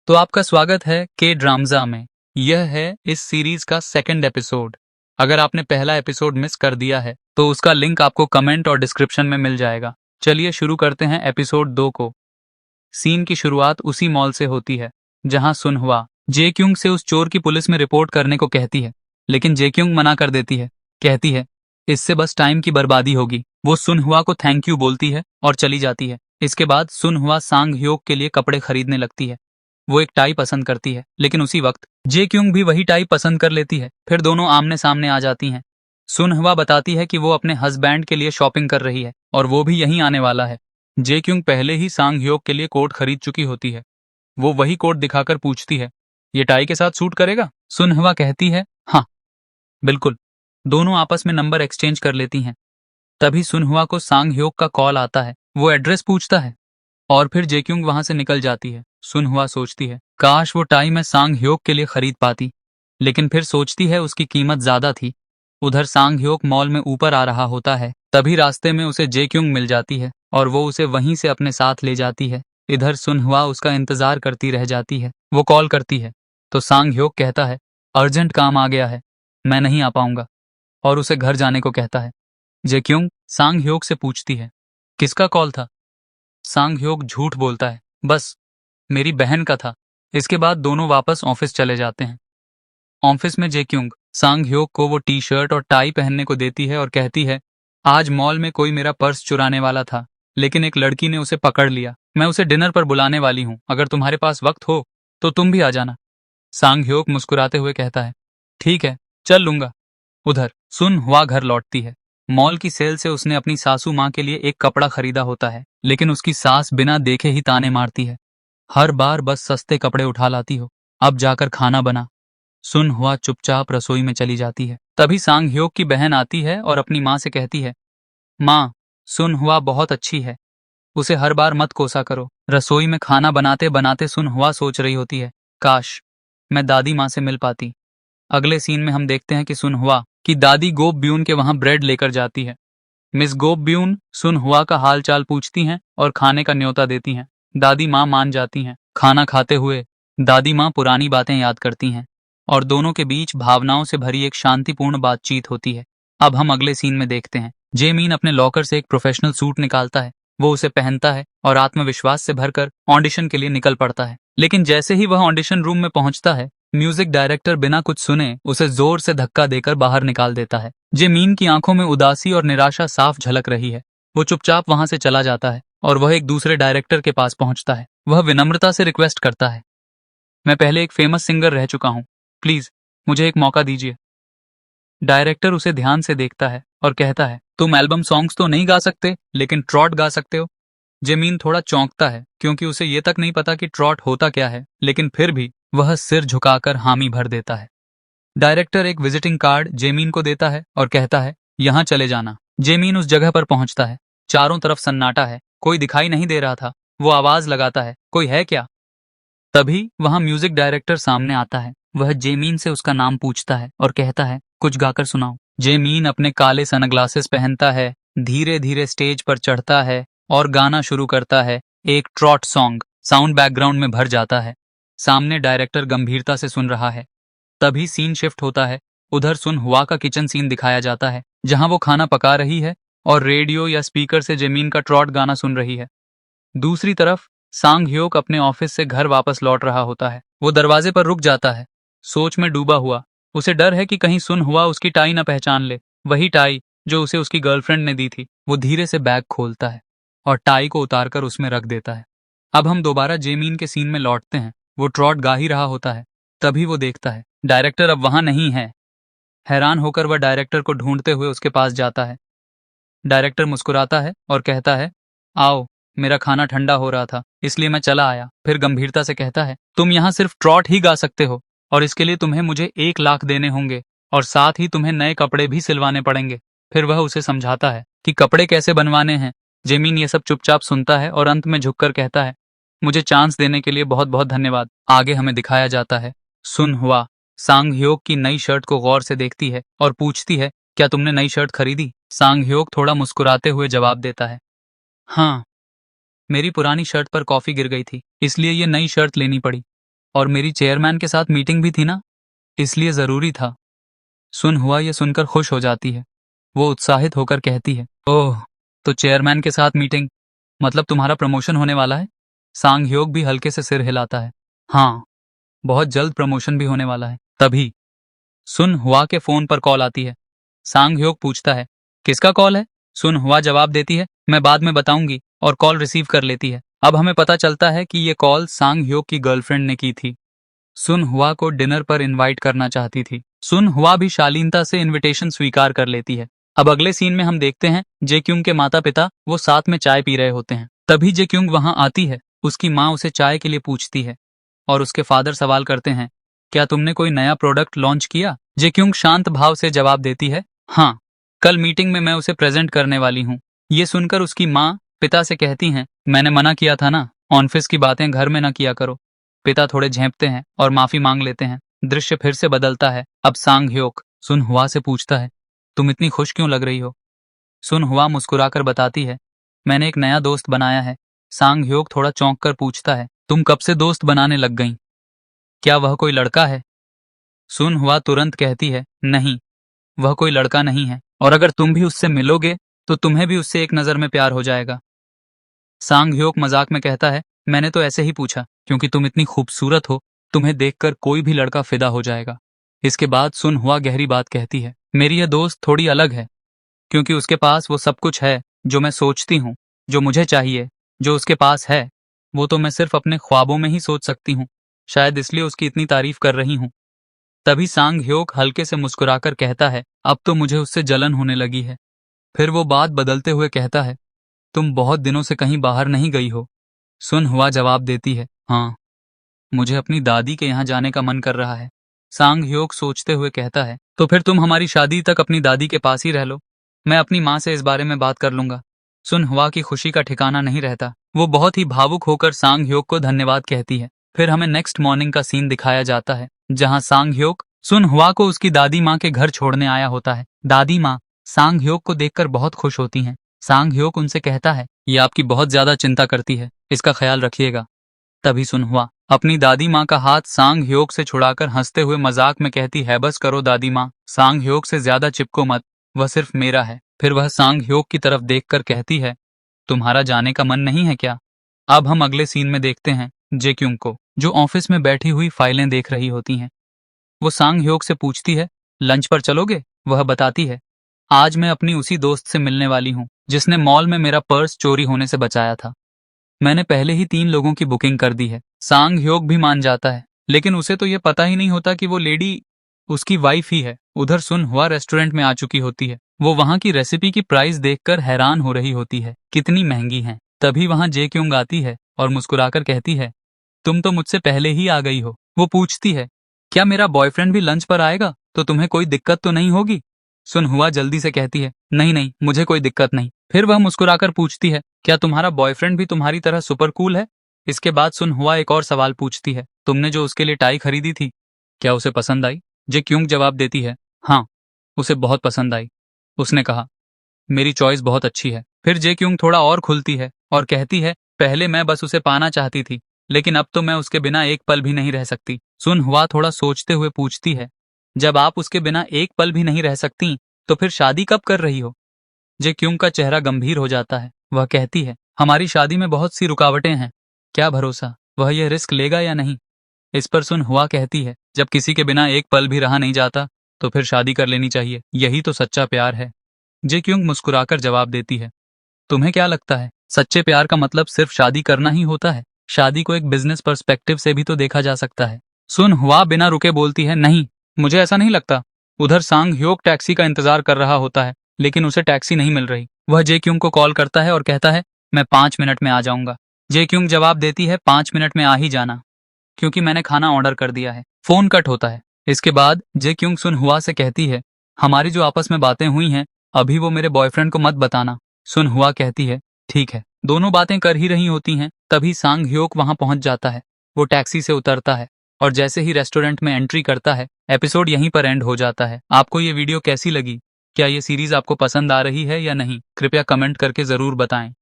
तो आपका स्वागत है के ड्रामजा में। यह है इस सीरीज का सेकंड एपिसोड। अगर आपने पहला एपिसोड मिस कर दिया है तो उसका लिंक आपको कमेंट और डिस्क्रिप्शन में मिल जाएगा। चलिए शुरू करते हैं एपिसोड 2 को। सीन की शुरुआत उसी मॉल से होती है जहां सुनहुआ जे क्यूंग से उस चोर की पुलिस में रिपोर्ट करने को कहती है, लेकिन जे क्यूंग मना कर देती है। कहती है इससे बस टाइम की बर्बादी होगी। वो सुनहुआ को थैंक यू बोलती है और चली जाती है। इसके बाद सुनहुआ सांग ह्योक के लिए कपड़े खरीदने लगती है। वो एक टाई पसंद करती है, लेकिन उसी वक्त जे क्यूंग भी वही टाई पसंद कर लेती है। फिर दोनों आमने सामने आ जाती हैं। सुनहवा बताती है कि वो अपने हस्बैंड के लिए शॉपिंग कर रही है और वो भी यहीं आने वाला है। जे क्यूंग पहले ही सांग ह्योक के लिए कोट खरीद चुकी होती है। वो वही कोट दिखाकर पूछती है, ये टाई के साथ सूट करेगा? सुनहवा कहती है, हाँ बिल्कुल। दोनों आपस में नंबर एक्सचेंज कर लेती हैं। तभी सुनहुआ को सांग ह्योक का कॉल आता है। वो एड्रेस पूछता है और फिर जेक्यूंग वहां से निकल जाती है। सुनहुआ सोचती है काश वो टाई मैं सांग ह्योक के लिए खरीद पाती, लेकिन फिर सोचती है उसकी कीमत ज्यादा थी। उधर सांग ह्योक मॉल में ऊपर आ रहा होता है, तभी रास्ते में उसे जेक्यूंग मिल जाती है और वो उसे वहीं से अपने साथ ले जाती है। इधर सुनहुआ उसका इंतजार करती रह जाती है। वो कॉल करती है तो सांग ह्योक कहता है अर्जेंट काम आ गया है, मैं नहीं आ पाऊंगा, और उसे घर जाने को कहता है। जेक्यूंग सांग ह्योक से पूछती है किसका कॉल था? सांग ह्योक झूठ बोलता है, बस मेरी बहन का था। इसके बाद दोनों वापस ऑफिस चले जाते हैं। ऑफिस में जेक्यूंग सांग ह्योक को वो टी शर्ट और टाई पहनने को देती है और कहती है आज मॉल में कोई मेरा पर्स चुराने वाला था, लेकिन एक लड़की ने उसे पकड़ लिया। मैं उसे डिनर पर बुलाने वाली हूँ, अगर तुम्हारे पास वक्त हो तो तुम भी आ जाना। सांग ह्योक मुस्कुराते हुए कहता है ठीक है, चल लूंगा। उधर सुन हुआ घर लौटती है। मॉल की सेल से उसने अपनी सासू माँ के लिए एक कपड़ा खरीदा होता है, लेकिन उसकी सास बिना देखे ही ताने मारती है। हर बार बस सस्ते कपड़े उठा लाती हो, अब जाकर खाना बना। सुन हुआ चुपचाप रसोई में चली जाती है। तभी सांग ह्योक की बहन आती है और अपनी माँ से कहती है माँ, सुन हुआ बहुत अच्छी है, उसे हर बार मत कोसा करो। रसोई में खाना बनाते बनाते सुन हुआ सोच रही होती है काश मैं दादी माँ से मिल पाती। अगले सीन में हम देखते हैं कि सुनहुआ की दादी गोप ब्यून के वहां ब्रेड लेकर जाती है। मिस गोप ब्यून सुनहुआ का हाल चाल पूछती हैं और खाने का न्योता देती हैं। दादी माँ मान जाती हैं। खाना खाते हुए दादी माँ पुरानी बातें याद करती हैं और दोनों के बीच भावनाओं से भरी एक शांतिपूर्ण बातचीत होती है। अब हम अगले सीन में देखते हैं जेमीन अपने लॉकर से एक प्रोफेशनल सूट निकालता है। वो उसे पहनता है और आत्मविश्वास से भरकर ऑडिशन के लिए निकल पड़ता है। लेकिन जैसे ही वह ऑडिशन रूम में पहुंचता है, म्यूजिक डायरेक्टर बिना कुछ सुने उसे जोर से धक्का देकर बाहर निकाल देता है। जेमीन की आंखों में उदासी और निराशा साफ झलक रही है। वो चुपचाप वहां से चला जाता है और वह एक दूसरे डायरेक्टर के पास पहुंचता है। वह विनम्रता से रिक्वेस्ट करता है, मैं पहले एक फेमस सिंगर रह चुका हूँ, प्लीज मुझे एक मौका दीजिए। डायरेक्टर उसे ध्यान से देखता है और कहता है तुम एल्बम सॉन्ग्स तो नहीं गा सकते, लेकिन ट्रॉट गा सकते हो। जेमीन थोड़ा चौंकता है क्योंकि उसे ये तक नहीं पता कि ट्रॉट होता क्या है, लेकिन फिर भी वह सिर झुकाकर हामी भर देता है। डायरेक्टर एक विजिटिंग कार्ड जेमीन को देता है और कहता है यहाँ चले जाना। जेमीन उस जगह पर पहुंचता है। चारों तरफ सन्नाटा है, कोई दिखाई नहीं दे रहा था। वो आवाज लगाता है कोई है क्या? तभी वहां म्यूजिक डायरेक्टर सामने आता है। वह जेमीन से उसका नाम पूछता है और कहता है कुछ गाकर सुनाओ। जेमीन अपने काले सनग्लासेस पहनता है, धीरे धीरे स्टेज पर चढ़ता है और गाना शुरू करता है, एक ट्रॉट सॉन्ग। साउंड बैकग्राउंड में भर जाता है। सामने डायरेक्टर गंभीरता से सुन रहा है। तभी सीन शिफ्ट होता है। उधर सुन हुआ का किचन सीन दिखाया जाता है, जहां वो खाना पका रही है और रेडियो या स्पीकर से जेमीन का ट्रॉट गाना सुन रही है। दूसरी तरफ सांग ह्योक अपने ऑफिस से घर वापस लौट रहा होता है। वो दरवाजे पर रुक जाता है, सोच में डूबा हुआ। उसे डर है कि कहीं सुन हुआ उसकी टाई न पहचान ले, वही टाई जो उसे उसकी गर्लफ्रेंड ने दी थी। वो धीरे से बैग खोलता है और टाई को उतारकर उसमें रख देता है। अब हम दोबारा जेमीन के सीन में लौटते हैं। वो ट्रॉट गा ही रहा होता है, तभी वो देखता है डायरेक्टर अब वहां नहीं है। हैरान होकर वह डायरेक्टर को ढूंढते हुए उसके पास जाता है। डायरेक्टर मुस्कुराता है और कहता है आओ, मेरा खाना ठंडा हो रहा था इसलिए मैं चला आया। फिर गंभीरता से कहता है तुम यहाँ सिर्फ ट्रॉट ही गा सकते हो और इसके लिए तुम्हें मुझे 1 लाख देने होंगे और साथ ही तुम्हें नए कपड़े भी सिलवाने पड़ेंगे। फिर वह उसे समझाता है कि कपड़े कैसे बनवाने हैं। जेमीन ये सब चुपचाप सुनता है और अंत में झुककर कहता है मुझे चांस देने के लिए बहुत बहुत धन्यवाद। आगे हमें दिखाया जाता है सुन हुआ सांग ह्योक की नई शर्ट को गौर से देखती है और पूछती है क्या तुमने नई शर्ट खरीदी? सांग ह्योक थोड़ा मुस्कुराते हुए जवाब देता है हाँ, मेरी पुरानी शर्ट पर कॉफी गिर गई थी, इसलिए ये नई शर्ट लेनी पड़ी। और मेरी चेयरमैन के साथ मीटिंग भी थी ना, इसलिए ज़रूरी था। सुन हुआ ये सुनकर खुश हो जाती है। वो उत्साहित होकर कहती है, ओह, तो चेयरमैन के साथ मीटिंग, मतलब तुम्हारा प्रमोशन होने वाला है? सांग ह्योक भी हल्के से सिर हिलाता है। हाँ, बहुत जल्द प्रमोशन भी होने वाला है। तभी सुन हुआ के फोन पर कॉल आती है। सांग ह्योक पूछता है, किसका कॉल है? सुन हुआ जवाब देती है, मैं बाद में बताऊंगी, और कॉल रिसीव कर लेती है। अब हमें पता चलता है कि ये कॉल सांग ह्योक की गर्लफ्रेंड ने की थी। सुन हुआ को डिनर पर इनवाइट करना चाहती थी। सुन हुआ भी शालीनता से इनविटेशन स्वीकार कर लेती है। अब अगले सीन में हम देखते हैं जेक्युंग के माता पिता वो साथ में चाय पी रहे होते हैं। तभी जेक्युंग वहां आती है। उसकी माँ उसे चाय के लिए पूछती है और उसके फादर सवाल करते हैं, क्या तुमने कोई नया प्रोडक्ट लॉन्च किया? जेक्युंग शांत भाव से जवाब देती है, हाँ, कल मीटिंग में मैं उसे प्रेजेंट करने वाली हूँ। ये सुनकर उसकी माँ पिता से कहती हैं, मैंने मना किया था ना, ऑफिस की बातें घर में ना किया करो। पिता थोड़े झेंपते हैं और माफी मांग लेते हैं। दृश्य फिर से बदलता है। अब सांग ह्योक सुन हुआ से पूछता है, तुम इतनी खुश क्यों लग रही हो? सुन हुआ मुस्कुराकर बताती है, मैंने एक नया दोस्त बनाया है। सांग ह्योक थोड़ा चौंक कर पूछता है, तुम कब से दोस्त बनाने लग गई? क्या वह कोई लड़का है? सुन हुआ तुरंत कहती है, नहीं, वह कोई लड़का नहीं है, और अगर तुम भी उससे मिलोगे तो तुम्हें भी उससे एक नज़र में प्यार हो जाएगा। सांग ह्योक मजाक में कहता है, मैंने तो ऐसे ही पूछा क्योंकि तुम इतनी खूबसूरत हो, तुम्हें देखकर कोई भी लड़का फिदा हो जाएगा। इसके बाद सुन हुआ गहरी बात कहती है, मेरी यह दोस्त थोड़ी अलग है क्योंकि उसके पास वो सब कुछ है जो मैं सोचती हूँ, जो मुझे चाहिए, जो उसके पास है वो तो मैं सिर्फ अपने ख्वाबों में ही सोच सकती हूँ। शायद इसलिए उसकी इतनी तारीफ कर रही हूँ। तभी सांग ह्योक हल्के से मुस्कुराकर कहता है, अब तो मुझे उससे जलन होने लगी है। फिर वो बात बदलते हुए कहता है, तुम बहुत दिनों से कहीं बाहर नहीं गई हो? सुन हुआ जवाब देती है, हाँ, मुझे अपनी दादी के यहाँ जाने का मन कर रहा है। सांग ह्योक सोचते हुए कहता है, तो फिर तुम हमारी शादी तक अपनी दादी के पास ही रह लो, मैं अपनी माँ से इस बारे में बात कर लूंगा। सुन हुआ की खुशी का ठिकाना नहीं रहता। वो बहुत ही भावुक होकर सांग ह्योक को धन्यवाद कहती है। फिर हमें नेक्स्ट मॉर्निंग का सीन दिखाया जाता है जहाँ सांग ह्योक सुन हुआ को उसकी दादी माँ के घर छोड़ने आया होता है। दादी माँ सांग ह्योक को देखकर बहुत खुश होती हैं। सांग ह्योक उनसे कहता है, ये आपकी बहुत ज्यादा चिंता करती है, इसका ख्याल रखिएगा। तभी सुन हुआ अपनी दादी माँ का हाथ सांग ह्योक से छुड़ाकर हंसते हुए मजाक में कहती है, बस करो दादी माँ, सांग ह्योक से ज्यादा चिपको मत, वह सिर्फ मेरा है। फिर वह सांग ह्योक की तरफ देखकर कहती है, तुम्हारा जाने का मन नहीं है क्या? अब हम अगले सीन में देखते हैं जेक्युंग को, जो ऑफिस में बैठी हुई फाइलें देख रही होती हैं। वो सांग ह्योक से पूछती है, लंच पर चलोगे? वह बताती है, आज मैं अपनी उसी दोस्त से मिलने वाली हूँ जिसने मॉल में मेरा पर्स चोरी होने से बचाया था। मैंने पहले ही 3 लोगों की बुकिंग कर दी है। सांग ह्योक भी मान जाता है, लेकिन उसे तो ये पता ही नहीं होता कि वो लेडी उसकी वाइफ ही है। उधर सुन हुआ रेस्टोरेंट में आ चुकी होती है। वो वहाँ की रेसिपी की प्राइस देखकर हैरान हो रही होती है, कितनी महंगी है। तभी वहाँ जेक्युंग आती है और मुस्कुराकर कहती है, तुम तो मुझसे पहले ही आ गई हो। वो पूछती है, क्या मेरा बॉयफ्रेंड भी लंच पर आएगा तो तुम्हें कोई दिक्कत तो नहीं होगी? सुन हुआ जल्दी से कहती है, नहीं नहीं, मुझे कोई दिक्कत नहीं। फिर वह मुस्कुराकर पूछती है, क्या तुम्हारा बॉयफ्रेंड भी तुम्हारी तरह सुपर कूल है? इसके बाद सुन हुआ एक और सवाल पूछती है, तुमने जो उसके लिए टाई खरीदी थी, क्या उसे पसंद आई? जेक्युंग जवाब देती है, हाँ, उसे बहुत पसंद आई। उसने कहा, मेरी चॉइस बहुत अच्छी है। फिर जेक्युंग थोड़ा और खुलती है और कहती है, पहले मैं बस उसे पाना चाहती थी, लेकिन अब तो मैं उसके बिना एक पल भी नहीं रह सकती। सुन हुआ थोड़ा सोचते हुए पूछती है, जब आप उसके बिना एक पल भी नहीं रह सकती तो फिर शादी कब कर रही हो? जेक्युंग का चेहरा गंभीर हो जाता है। वह कहती है, हमारी शादी में बहुत सी रुकावटें हैं, क्या भरोसा वह यह रिस्क लेगा या नहीं। इस पर सुन हुआ कहती है, जब किसी के बिना एक पल भी रहा नहीं जाता तो फिर शादी कर लेनी चाहिए, यही तो सच्चा प्यार है। जेक्युंग मुस्कुराकर जवाब देती है, तुम्हें क्या लगता है सच्चे प्यार का मतलब सिर्फ शादी करना ही होता है? शादी को एक बिजनेस पर्सपेक्टिव से भी तो देखा जा सकता है। सुन हुआ बिना रुके बोलती है, नहीं, मुझे ऐसा नहीं लगता। उधर सांग ह्योक टैक्सी का इंतजार कर रहा होता है, लेकिन उसे टैक्सी नहीं मिल रही। वह जेक्युंग को कॉल करता है और कहता है, मैं 5 मिनट में आ जाऊंगा। जेक्युंग जवाब देती है, 5 मिनट में आ ही जाना, क्योंकि मैंने खाना ऑर्डर कर दिया है। फोन कट होता है। इसके बाद जेक्युंग सुन हुआ से कहती है, हमारी जो आपस में बातें हुई हैं अभी वो मेरे बॉयफ्रेंड को मत बताना। सुन हुआ कहती है, ठीक है। दोनों बातें कर ही रही होती हैं, तभी सांग ह्योक वहां पहुंच जाता है। वो टैक्सी से उतरता है और जैसे ही रेस्टोरेंट में एंट्री करता है, एपिसोड यहीं पर एंड हो जाता है। आपको ये वीडियो कैसी लगी? क्या ये सीरीज आपको पसंद आ रही है या नहीं? कृपया कमेंट करके जरूर बताएं।